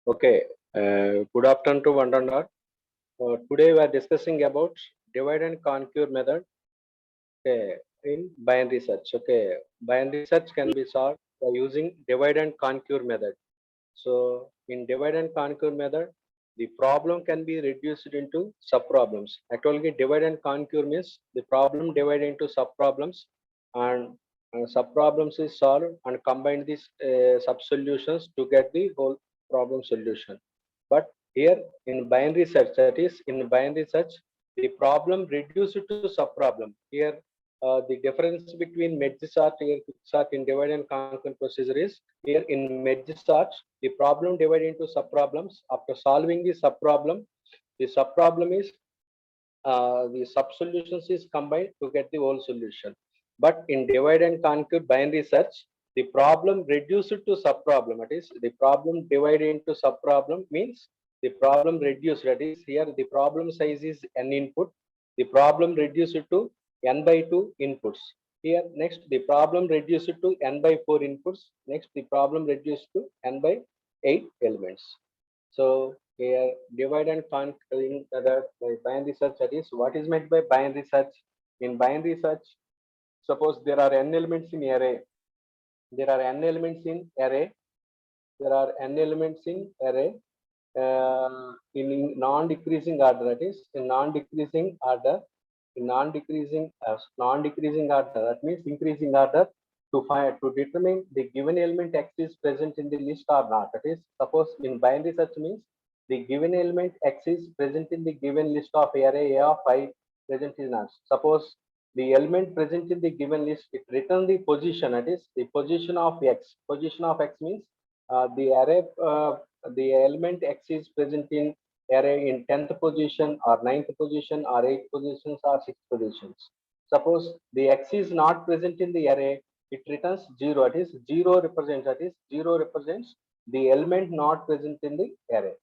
Okay, good afternoon to one and all. Today we are discussing about divide and conquer method, in binary search. Okay, binary search can be solved by using divide and conquer method. So in divide and conquer method, the problem can be reduced into sub problems. Actually, divide and conquer means the problem divided into sub problems, and sub problems is solved and combine these sub solutions to get the whole problem solution. But here in binary search, that is in binary search, the problem reduced to sub problem. Here the difference between merge sort and quicksort in divide and conquer procedure is, here in merge sort, the problem divided into sub problems. After solving the sub problem is the sub solutions is combined to get the whole solution. But in divide and conquer binary search, the problem reduced to sub problem. That is, the problem divided into sub problem means the problem reduced. That is, here the problem size is n input. The problem reduced to n by 2 inputs. Here next the problem reduced to n by 4 inputs. Next the problem reduced to n by 8 elements. So here divide and conquer in the binary search, that is what is meant by binary search. In binary search, suppose there are n elements in array. There are n elements in array. There are n elements in array in non-decreasing order. That is in non-decreasing order. In non-decreasing order. That means increasing order to determine the given element x is present in the list or not. That is, suppose in binary search means the given element x is present in the given list of array a of I present in us. Suppose the element present in the given list, it return the position, that is the position of x. Position of x means the array, the element x is present in array in 10th position or 9th position or 8th positions or 6th positions. Suppose the x is not present in the array, it returns 0. It is 0 represents, that is 0 represents the element not present in the array.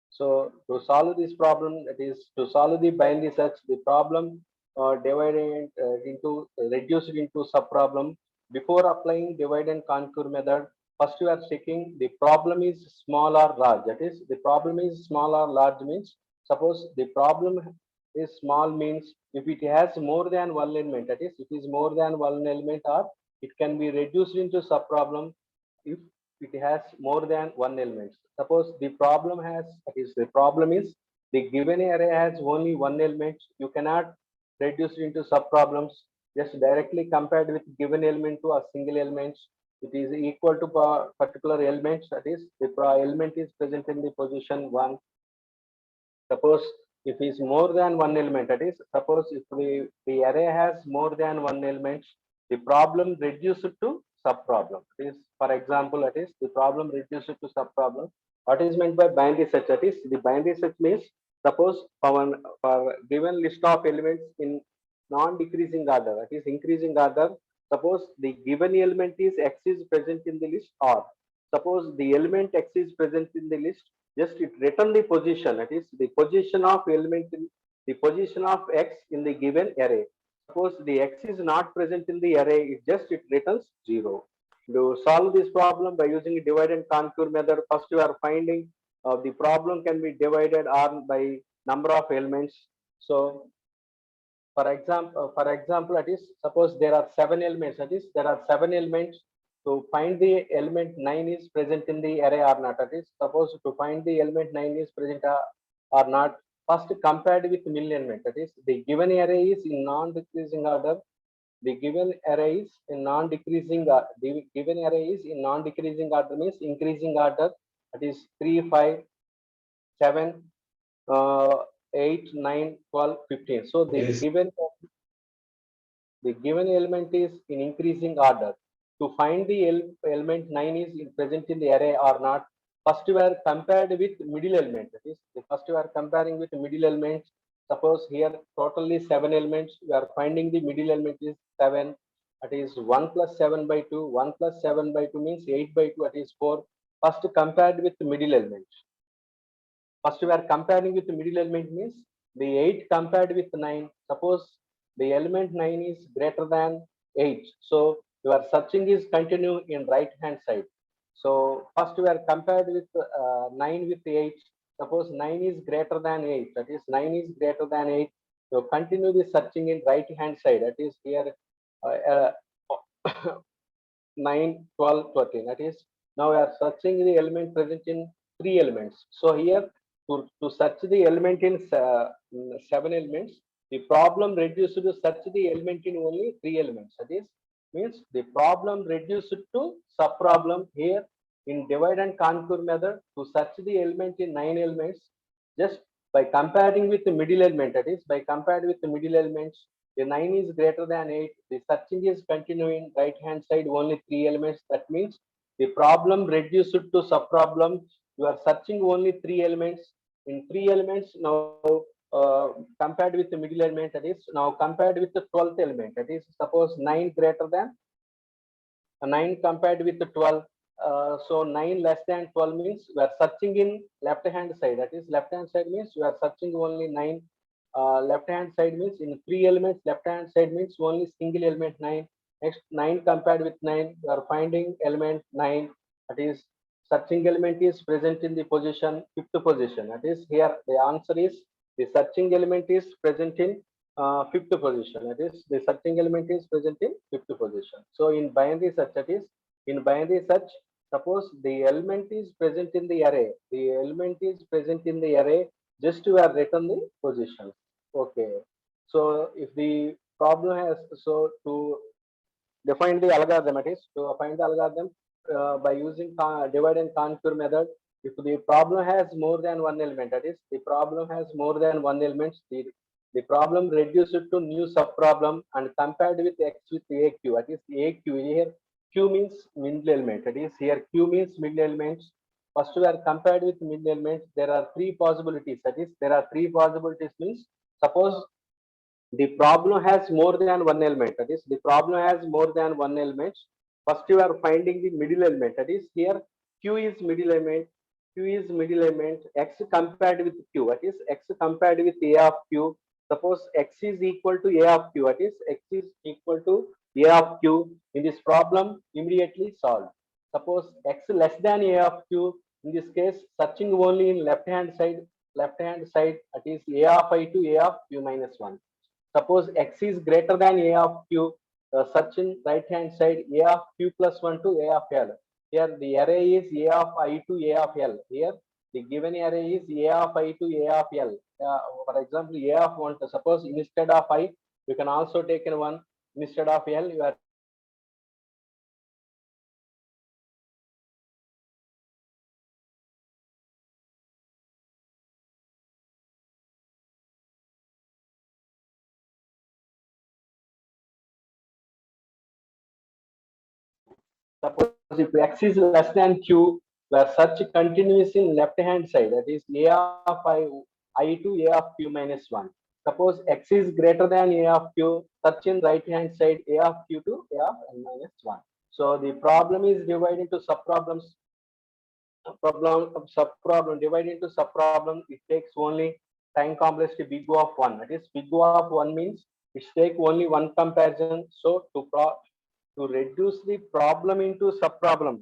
So to solve this problem, that is to solve the binary search, the problem divided into reduced into sub problem. Before applying divide and conquer method, first you are checking the problem is small or large. That is, the problem is small or large means, suppose the problem is small means if it has more than one element, that is it is more than one element, or it can be reduced into sub problem if it has more than one element. Suppose the problem has, the problem is the given array has only one element. You cannot reduce it into sub problems. Just directly compared with given element to a single element. It is equal to particular elements. That is, the element is present in the position 1. Suppose if is more than one element, that is, suppose if the array has more than one element, the problem reduced to sub problem. Is, for example, that is the problem reduced to sub problem. What is meant by binary search? That is, the binary search means, suppose for given list of elements in non-decreasing order, that is increasing order. Suppose the given element is x is present in the list, or suppose the element x is present in the list, just it return the position, that is the position of element in the position of x in the given array. Suppose the x is not present in the array, it returns 0. To solve this problem by using divide and conquer method, first you are finding the problem can be divided on by number of elements. So for example, that is, suppose there are 7 elements, that is there are 7 elements. To find the element 9 is present in the array or not, that is, suppose to find the element 9 is present or not, first compared with middle element, that is the given array is in non-decreasing order. The given array is in non-decreasing, the given array is in non-decreasing order means increasing order, that is 3, 5, 7, 8, 9, 12, 15. So Yes. the given element is in increasing order. To find the element 9 is present in the array or not, first we are compared with middle element. That is, first we are comparing with middle elements. Suppose here totally 7 elements, we are finding the middle element is 7. That is 1 plus 7 by 2. 1 plus 7 by 2 means 8 by 2, that is 4. First compared with middle element. First we are comparing with the middle element means the 8 compared with 9. Suppose the element 9 is greater than 8. So your searching is continue in right hand side. So first we are compared with 9 with 8. Suppose 9 is greater than 8. That is 9 is greater than 8. So continue the searching in right hand side. That is here uh, uh, 9, 12, 13. That is now we are searching the element present in three elements. So here to search the element in seven elements, the problem reduced to search the element in only three elements. That is means the problem reduced to sub problem here in divide and conquer method to search the element in nine elements just by comparing with the middle element. That is by compared with the middle elements, the 9 is greater than 8. The searching is continuing right hand side only three elements. That means the problem reduced to sub problem. You are searching only three elements. In three elements now compared with the middle element, that is now compared with the 12th element. That is suppose 9 greater than 9 compared with the 12. So 9 less than 12 means we are searching in left hand side. That is left hand side means we are searching only 9. Left hand side means in three elements. Left hand side means only single element 9. Next 9 compared with 9, we are finding element 9. That is searching element is present in the position fifth position. That is here the answer is the searching element is present in fifth position. That is the searching element is present in fifth position. So in binary search, that is in binary search, suppose the element is present in the array. The element is present in the array. Just we are written the position. Okay. So if the problem has so to define the algorithm, it is to find the algorithm by using divide and conquer method. If the problem has more than one element, that is the problem has more than one element, the problem reduced to new subproblem and compared with x with aq. That is aq here. Q means middle element. That is here q means middle elements. First we are compared with middle elements. There are three possibilities. That is there are three possibilities means suppose the problem has more than one element. That is the problem has more than one element. First you are finding the middle element. That is here q is middle element. Q is middle element. X compared with q. That is x compared with a of q. Suppose x is equal to a of q. That is x is equal to a of q. In this problem immediately solved. Suppose x less than a of q. In this case searching only in left hand side. Left hand side, that is a of I to a of q minus 1. Suppose x is greater than a of q, such in right hand side a of q plus 1 to a of l. Here the array is a of I to a of l. Here the given array is a of I to a of l. For example, a of 1, suppose instead of I, you can also take in 1 instead of l, you are suppose if x is less than q, where search continues in left hand side, that is a of I to a of q minus 1. Suppose x is greater than a of q, search in right hand side a of q to a of n minus 1. So the problem is divided into subproblem divided into subproblem. It takes only time complexity big O of 1. That is big O of 1 means it take only one comparison. So to reduce the problem into subproblem,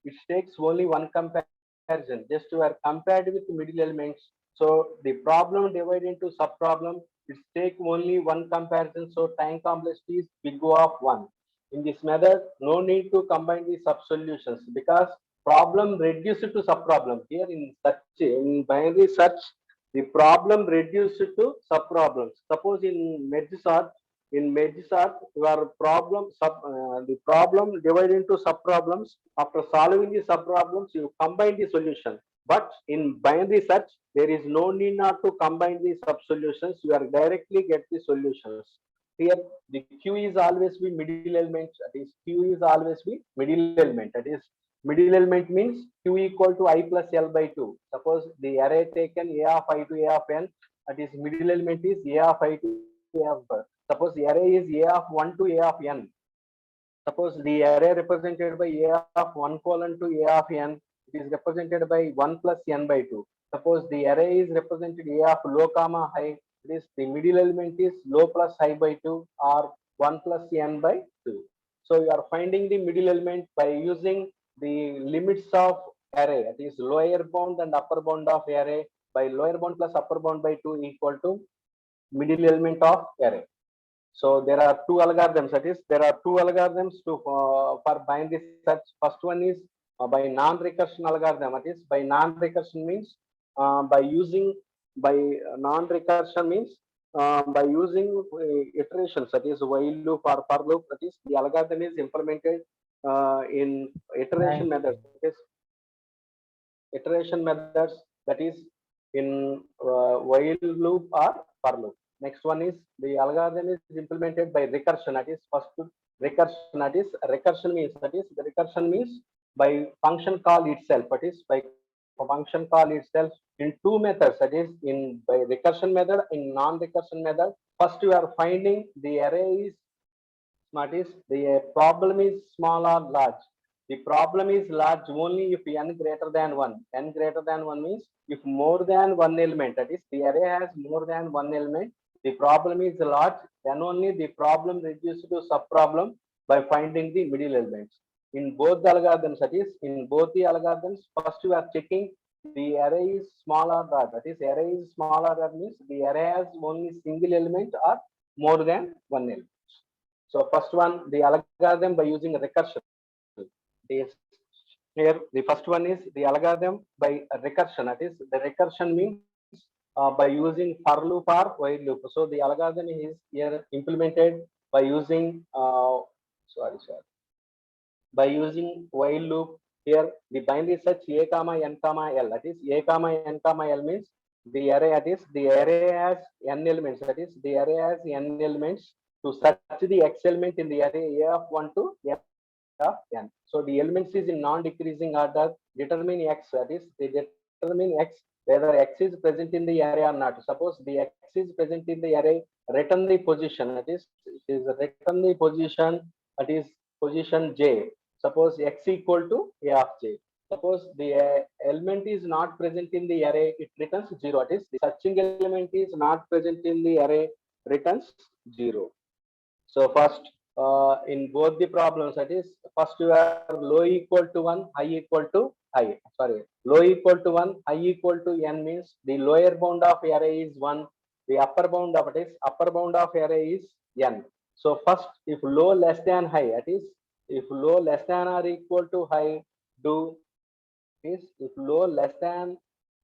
it takes only one comparison. Just we are compared with middle elements. So the problem divided into subproblem, it take only one comparison. So time complexity is big O of 1. In this method, no need to combine the sub solutions because problem reduced to subproblem. Here in binary search, the problem reduced to subproblems. Suppose in merge sort, your the problem divided into subproblems. After solving the subproblems, you combine the solution. But in binary search, there is no need not to combine the sub solutions. You are directly get the solutions. Here, the q is always be middle element. That is q is always be middle element. That is middle element means q equal to I plus l by 2. Suppose the array taken a of I to a of n. That is middle element is a of I to a of. Suppose the array is a of 1 to a of n. Suppose the array represented by a of 1 colon to a of n, it is represented by 1 plus n by 2. Suppose the array is represented a of low comma high, it is the middle element is low plus high by 2 or 1 plus n by 2. So you are finding the middle element by using the limits of array, that is lower bound and upper bound of array by lower bound plus upper bound by 2 equal to middle element of array. So there are two algorithms, that is there are two algorithms to for binary search. First one is by non-recursion algorithm, that is by non-recursion means by using by non-recursion means by using iterations, that is while loop or for loop, that is the algorithm is implemented in iteration methods, that is iteration methods, that is in while loop or for loop. Next one is the algorithm is implemented by recursion, that is first recursion, that is recursion means, that is the recursion means by function call itself, that is by function call itself in two methods, that is in by recursion method, in non-recursion method. First you are finding the array is, that is the problem is small or large. The problem is large only if n greater than 1. N greater than 1 means if more than one element, that is the array has more than one element, the problem is large, then only the problem reduced to subproblem by finding the middle elements. In both the algorithms, that is in both the algorithms, first you are checking the array is small or large, that is array is small or large means the array has only single element or more than one element. So first one, the algorithm by using recursion. This here the first one is the algorithm by recursion. That is the recursion means by using for loop or while loop. So the algorithm is here implemented by using sorry by using while loop. Here the binary search a comma n comma l. That is a comma n comma l means the array, that is the array has n elements. That is the array has n elements. To search the x element in the array a of 1 to f of n. So the elements is in non-decreasing order. Determine x, that is they determine x whether x is present in the array or not. Suppose the x is present in the array, return the position, that is it is return the position, that is position j. Suppose x equal to a of j. Suppose the element is not present in the array, it returns 0. That is the searching element is not present in the array, returns 0. So first, in both the problems, that is first you are low equal to 1, high equal to high. Sorry, low equal to 1, high equal to n means the lower bound of array is 1, the upper bound of it is upper bound of array is n. So first, if low less than high, that is if low less than or equal to high, do is if low less than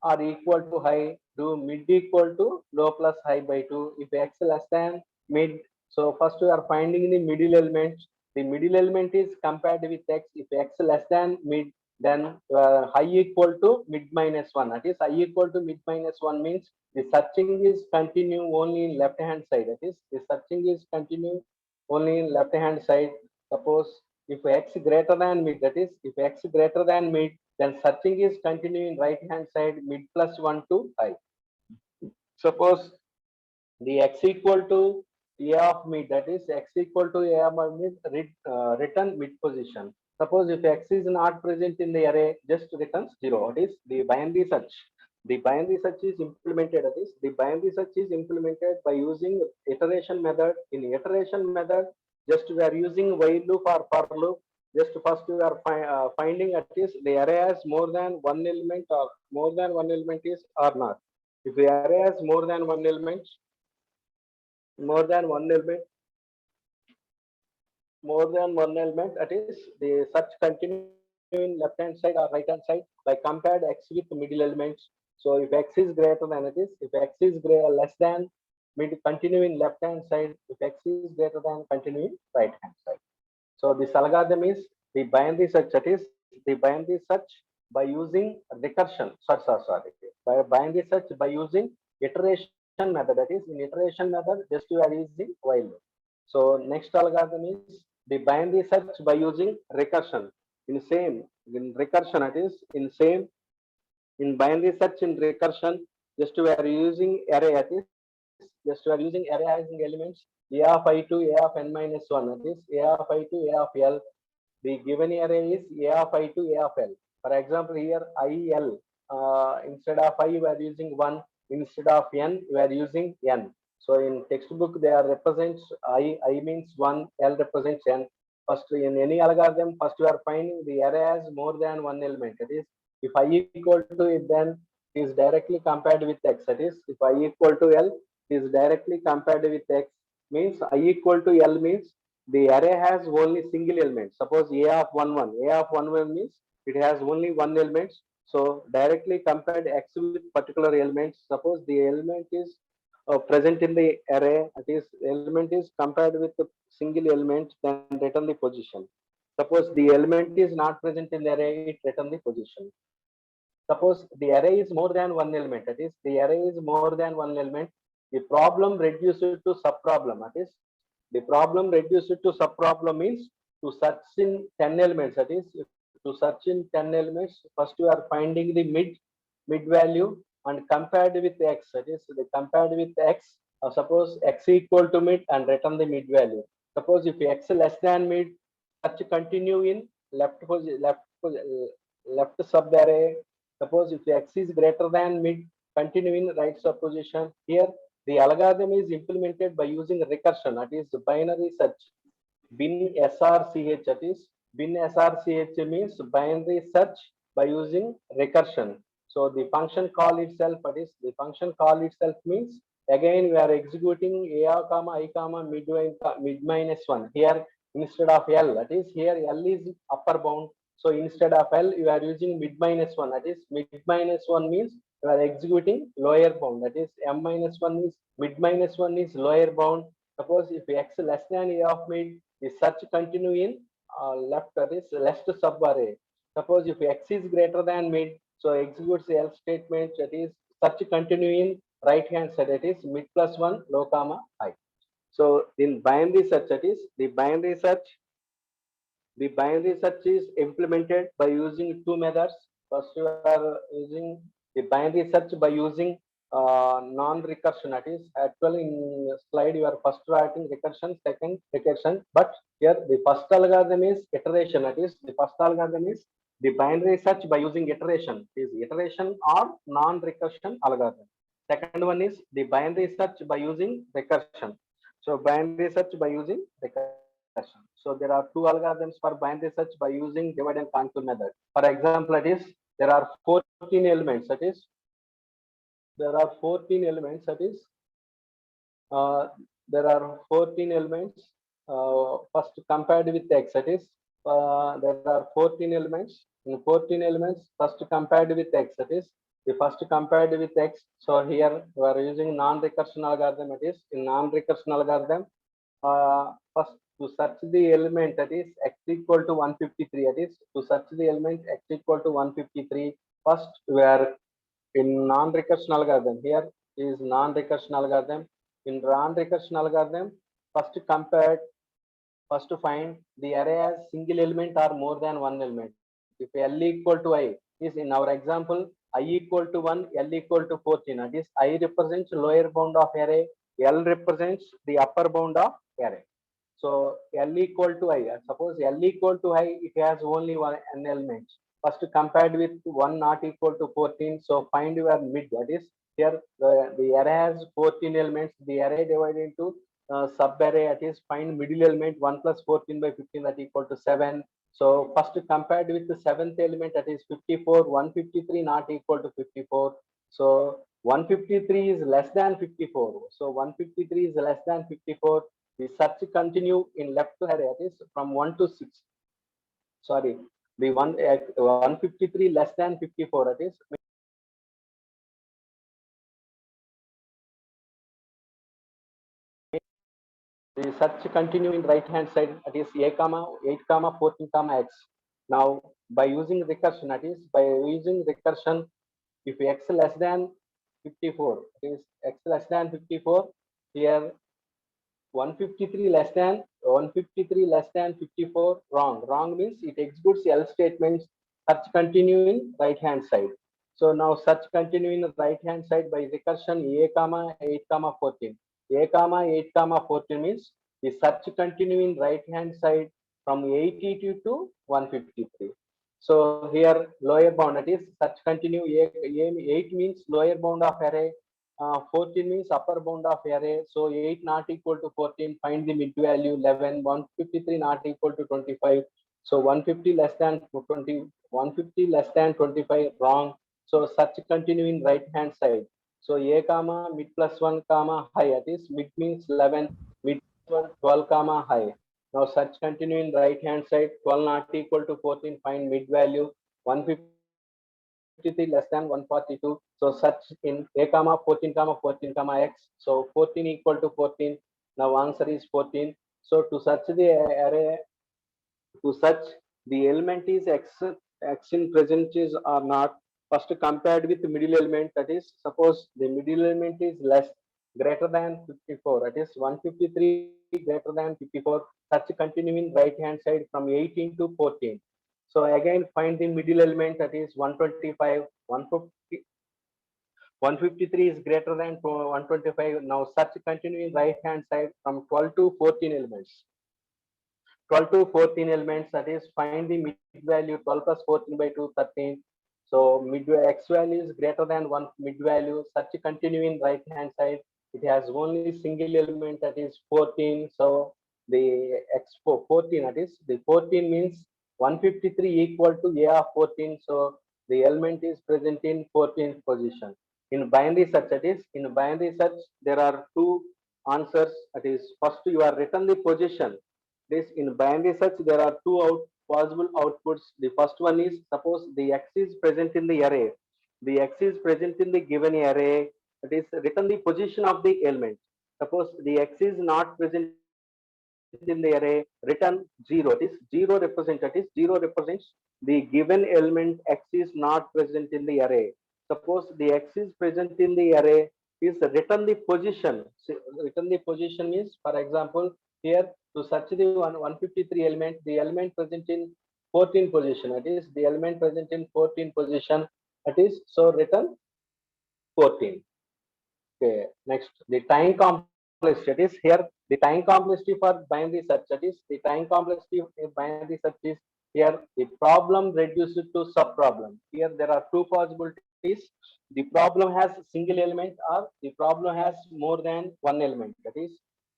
or equal to high, do mid equal to low plus high by 2. If x less than mid, so first we are finding the middle element. The middle element is compared with x. If x less than mid, then high equal to mid minus 1. That is high equal to mid minus 1 means the searching is continue only in left hand side. That is the searching is continue only in left hand side. Suppose if x greater than mid, that is if x greater than mid, then searching is continuing right hand side mid plus 1 to high. Suppose the x equal to a of mid, that is x equal to a of mid, return mid position. Suppose if x is not present in the array, just returns 0. It is the binary search. The binary search is implemented, that is the binary search is implemented by using iteration method. In iteration method, just we are using while loop or for loop. Just first we are finding at least the array has more than one element or more than one element is or not. If the array has more than one element, more than one element, that is the search continue in left hand side or right hand side by compared x with middle elements. So if x is greater than, it is if x is less than mid, continue in left hand side. If x is greater than, continue in right hand side. So this algorithm is the binary search, that is the binary search by using recursion. Sorry. By binary search by using iteration method, that is in iteration method just you are using while loop. So next algorithm is the binary search by using recursion. In recursion, it is in same in binary search in recursion, just we are using array, that is just we are using array having elements a of I to a of n minus 1, that is a of I to a of l. The given array is a of I to a of l. For example, here IL, instead of I we are using 1, instead of n we are using n. So in textbook they are represents I means 1, L represents n. First, in any algorithm, first you are finding the array has more than one element. That is, if I equal to it, then it is directly compared with x. That is, if I equal to L, it is directly compared with x. Means I equal to L means the array has only single element. Suppose A of 1 1. A of 1 1 means it has only one element. So directly compared x with particular element. Suppose the element is present in the array, that is element is compared with the single element, then return the position. Suppose the element is not present in the array, it return the position. Suppose the array is more than one element, that is the array is more than one element, the problem reduced to sub-problem, that is the problem reduced to sub-problem means to search in 10 elements, that is to search in 10 elements, first you are finding the mid value and compared with x, that is the compared with x, suppose x equal to mid and return the mid value. Suppose if x less than mid, search continue in left sub array. Suppose if x is greater than mid, continue in right sub position. Here the algorithm is implemented by using recursion, that is binary search. Bin SRCH, that is bin SRCH means binary search by using recursion. So the function call itself, that is the function call itself means again we are executing a comma I comma mid minus 1. Here instead of L, that is here L is upper bound. So instead of L, you are using mid minus 1. That is mid minus 1 means you are executing lower bound. That is M minus 1 is mid minus 1 is lower bound. Suppose if x less than a of mid, is search continue in left, that is left sub array. Suppose if x is greater than mid, so executes the else statement, that is search continue in right hand side, that is mid plus 1 low comma high. So in binary search, that is the binary search is implemented by using two methods. First, you are using the binary search by using non-recursion. That is, actually in slide you are first writing recursion, second recursion. But here the first algorithm is iteration. That is, the first algorithm is the binary search by using iteration. Is iteration or non-recursion algorithm. Second one is the binary search by using recursion. So binary search by using recursion. So there are two algorithms for binary search by using divide and conquer method. For example, it is there are 14 elements. That is there are 14 elements. That is there are 14 elements. First compared with x. That is there are 14 elements. In 14 elements, first compared with x. That is the first compared with x. So here we are using non-recursion algorithm. It is in non-recursion algorithm. First to search the element, that is x equal to 153, that is to search the element x equal to 153, first we are in non-recursion algorithm. Here is non-recursion algorithm. In non-recursion algorithm, first to find the array as single element or more than one element. If L equal to I is in our example I equal to 1, L equal to 14, that is I represents lower bound of array, L represents the upper bound of array. So L equal to I, suppose L equal to I, it has only an element. First compared with 1 not equal to 14, so find your mid, that is here the array has 14 elements, the array divided into sub array, that is find middle element 1 plus 14 by 15, that equal to 7. So first compared with the seventh element, that is 54, 153 not equal to 54. So 153 is less than 54. So 153 is less than 54. The search continue in left array, that is from 1 to 6. Sorry, the 153 less than 54, that is the search continue in right hand side, that is a comma 8 comma 14 comma x. Now by using recursion, that is by using recursion, if x less than 54, it is x less than 54, here 153 less than 54, wrong means it executes L statements, search continue in right hand side. So now search continue in the right hand side by recursion a comma 8 comma 14, a comma 8 comma 14 means the search continue in right hand side from 82 to 153. So here lower bound, that is search continue a 8 means lower bound of array, 14 means upper bound of array. So 8 not equal to 14. Find the mid value 11. 153 not equal to 25. So 150 less than 20. 150 less than 25 wrong. So such continue in right hand side. So a comma mid plus 1 comma high. That is mid means 11. Mid 12 comma high. Now such continue in right hand side. 12 not equal to 14. Find mid value 153 less than 142. So such in a comma 14 comma 14 comma x. So 14 equal to 14. Now answer is 14. So to search the array, to search the element is x in percentages or not. First compared with the middle element, that is suppose the middle element is less greater than 54, that is 153 greater than 54. Such continuing right hand side from 18 to 14. So again find the middle element, that is 125. 150, 153 is greater than 125. Now such continuing right hand side from 12 to 14 elements. 12 to 14 elements, that is find the mid value 12 plus 14 by 2 13. So mid x value is greater than 1 mid value. Such continue in right hand side, it has only single element, that is 14. So the x 14, that is the 14 means 153 equal to a of 14. So the element is present in 14th position. In binary search, that is in binary search there are two answers. That is first you are written the position. This in binary search there are two possible outputs. The first one is suppose the x is present in the array. The x is present in the given array. It is written the position of the element. Suppose the x is not present in the array, return 0. It is 0 represent, that is 0 represents the given element x is not present in the array. Suppose the x is present in the array, is return the position. Return the position means, for example, here to search the 153 element, the element present in 14 position. That is the element present in 14 position. That is so return 14. Okay, next the time complexity. That is here the time complexity for binary search. That is the time complexity in binary search is here the problem reduced to sub problem. Here there are two possibilities. The problem has single element or the problem has more than one element. That is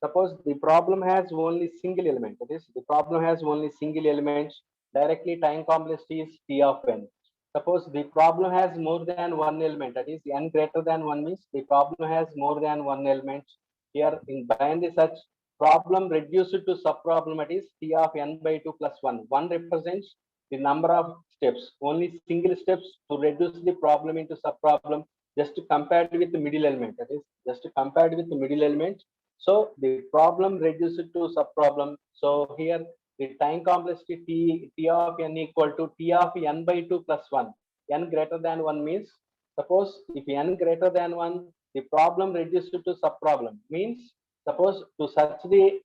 suppose the problem has only single element. That is the problem has only single elements. Directly time complexity is T of n. Suppose the problem has more than one element, that is n greater than one means the problem has more than one element. Here in binary search, problem reduced to subproblem, that is T of n by 2 plus 1. 1 represents the number of steps, only single steps to reduce the problem into subproblem, just compared with the middle element, that is just compared with the middle element. So the problem reduced to subproblem. So here the time complexity T of n equal to T of n by 2 plus 1. N greater than 1 means, suppose if n greater than 1, the problem reduced to subproblem. Means, suppose to search the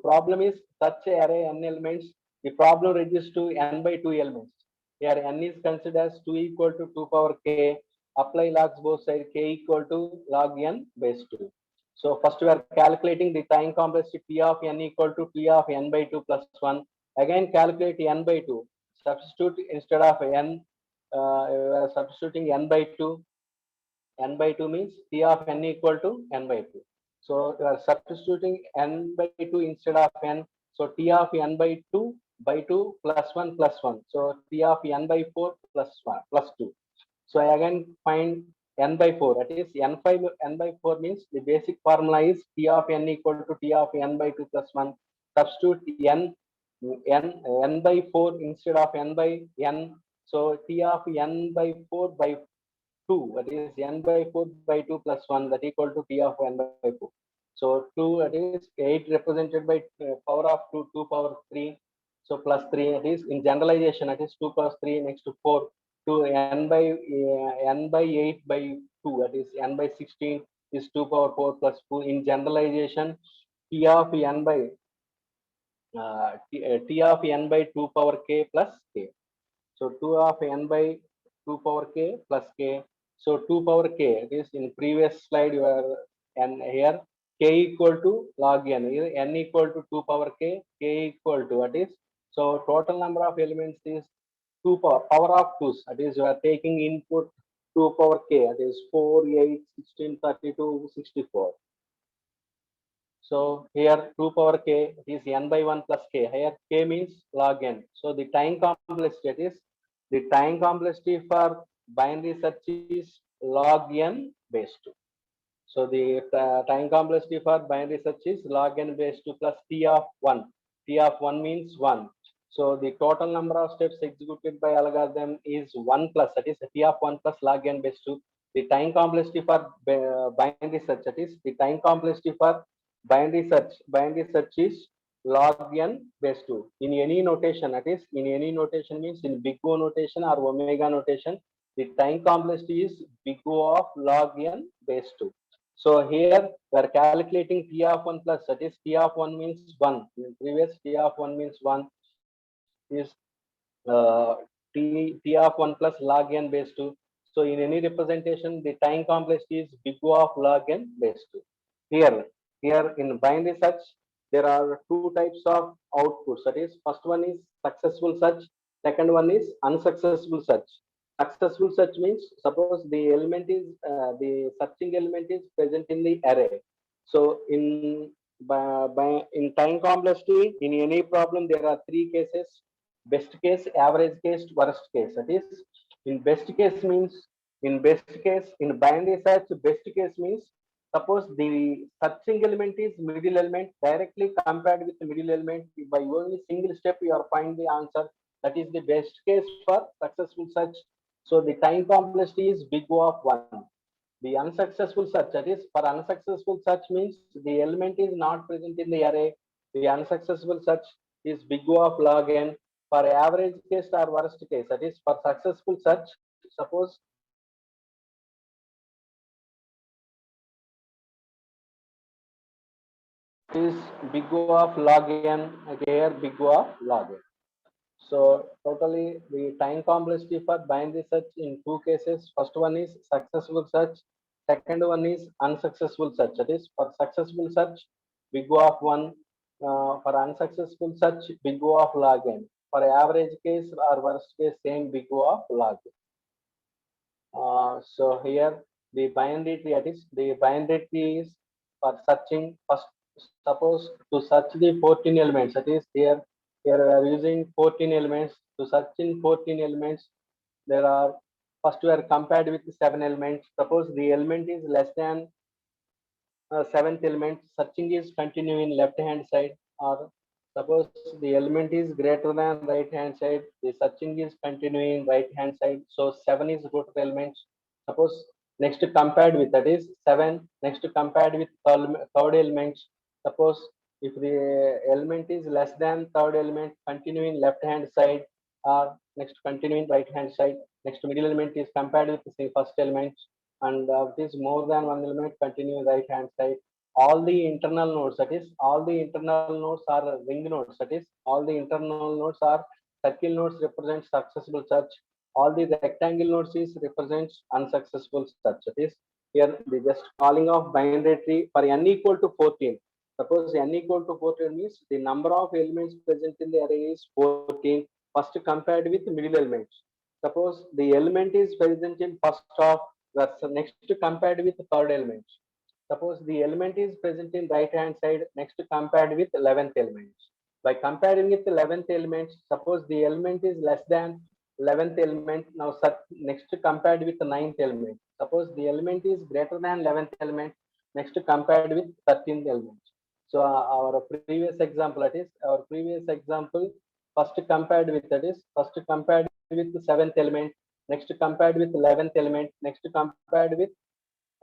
problem is such array n elements, the problem reduced to n by 2 elements. Here n is considered as 2 equal to 2 power k. Apply logs both sides, k equal to log n base 2. So first we are calculating the time complexity T of n equal to T of n by 2 plus 1. Again calculate n by 2. Substitute instead of n, substituting n by 2. N by 2 means T of n equal to n by 2. So you are substituting n by 2 instead of n. So T of n by 2 plus 1 plus 1. So T of n by 4 plus 1 plus 2. So I again find n by 4. That is n by 4 means the basic formula is T of n equal to T of n by 2 plus 1. Substitute n by 4 instead of n by n. So T of n by 4 by 2, that is n by 4 by 2 plus 1, that equal to T of n by 4. So 2, that is 8 represented by power of 2, 2 power 3. So plus 3, that is in generalization, that is 2 plus 3 next to 4. To n by 8 by 2, that is n by 16 is 2 power 4 plus 2. In generalization, T of n by T of n by 2 power k plus k. So 2 of n by 2 power k plus k. So 2 power k, it is in previous slide you are, and here k equal to log n. Here n equal to 2 power k equal to, what is, so total number of elements is 2 power of 2's. That is you are taking input 2 power k, that is 4, 8, 16, 32, 64. So here 2 power k is n by 1 plus k. Here k means log n. So the time complexity, that is the time complexity for binary search is log n base 2. So the time complexity for binary search is log n base 2 plus t of 1. T of 1 means 1. So the total number of steps executed by algorithm is 1 plus, that is t of 1 plus log n base 2. The time complexity for binary search, that is the time complexity for binary search is log n base 2. In any notation, that is in any notation means in big O notation or omega notation, the time complexity is big O of log n base 2. So here we are calculating T of 1 plus, that is T of 1 means 1. In previous T of 1 means 1 is T of 1 plus log n base 2. So in any representation, the time complexity is big O of log n base 2. Here in binary search, there are two types of outputs. That is, first one is successful search, second one is unsuccessful search. Successful search means suppose the element is the searching element is present in the array. So in time complexity, in any problem, there are three cases: best case, average case, worst case. That is, in best case means in binary search, best case means suppose the searching element is middle element, directly compared with the middle element by only single step you are find the answer. That is the best case for successful search. So the time complexity is big O of 1. The unsuccessful search, that is for unsuccessful search means the element is not present in the array. The unsuccessful search is big O of log n. For average case or worst case, that is for successful search, suppose is big O of log n, here big O of log n. So totally the time complexity for binary search in two cases. First one is successful search. Second one is unsuccessful search. That is for successful search, big O of 1. For unsuccessful search, big O of log n. For average case or worst case, same big O of log n. So here the binary tree, that is the binary tree is for searching. First, suppose to search the 14 elements. That is here we are using 14 elements. To search in 14 elements, there are first we are compared with 7 elements. Suppose the element is less than seventh element, searching is continue in left hand side, or suppose the element is greater than right hand side, the searching is continuing right hand side. So 7 is root element. Suppose next compared with, that is 7 next compared with third element. Suppose if the element is less than third element, continuing left hand side, or next continuing right hand side. Next middle element is compared with the first element, and this more than one element continue right hand side. All the internal nodes, that is all the internal nodes are ring nodes, that is all the internal nodes are circle nodes represent successful search. All the rectangle nodes is represents unsuccessful search. That is here the just calling of binary tree for n equal to 14. Suppose n equal to 14 means the number of elements present in the array is 14, first compared with middle elements. Suppose the element is present in first of, that's next compared with third element. Suppose the element is present in right hand side, next compared with 11th element. By comparing with 11th element, suppose the element is less than 11th element, now next compared with the 9th element. Suppose the element is greater than 11th element, next compared with 13th element. So our previous example, that is our previous example, first compared with, that is first compared with the 7th element, next compared with 11th element, next compared with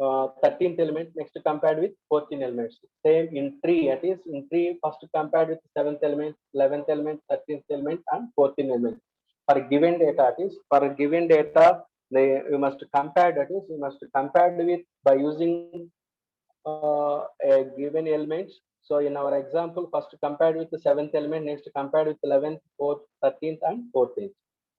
13th element, next compared with 14 elements. Same in tree, that is in tree first compared with 7th element, 11th element, 13th element, and 14th element. For given data, that is for given data, we must compare, that is we must compare with by using a given elements. So in our example, first compared with the 7th element, next compared with 11th, 4th, 13th, and 14th.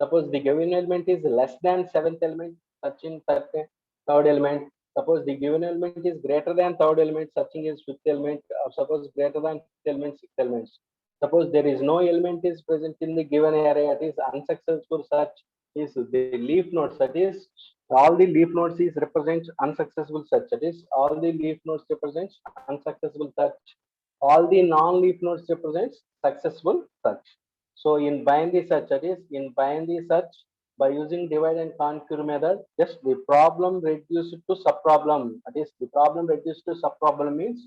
Suppose the given element is less than 7th element, searching third element. Suppose the given element is greater than third element, searching is fifth element. Or suppose greater than fifth element, sixth elements. Suppose there is no element is present in the given array, that is unsuccessful search is the leaf nodes, that is all the leaf nodes is represents unsuccessful search. That is, all the leaf nodes represents unsuccessful search. All the non-leaf nodes represents successful search. So in binary search, that is, in binary search, by using divide and conquer method, just the problem reduced to subproblem. That is, the problem reduced to subproblem means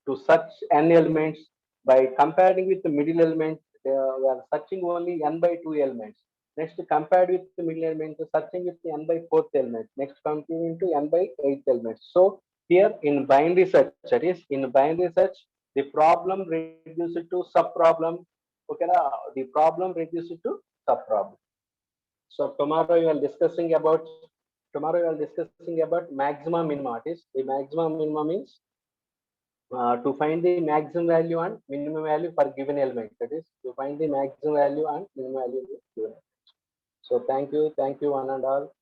to search n elements by comparing with the middle element. We are searching only n by 2 elements. Next, compared with the middle element, searching with the n by 4th element. Next, comparing to n by 8th element. So here in binary search, that is, in binary search, the problem reduced to subproblem. Okay, the problem reduced to subproblem. So tomorrow you are discussing about maximum minima. It is the maximum minima means to find the maximum value and minimum value for given element. That is to find the maximum value and minimum value given. So thank you one and all.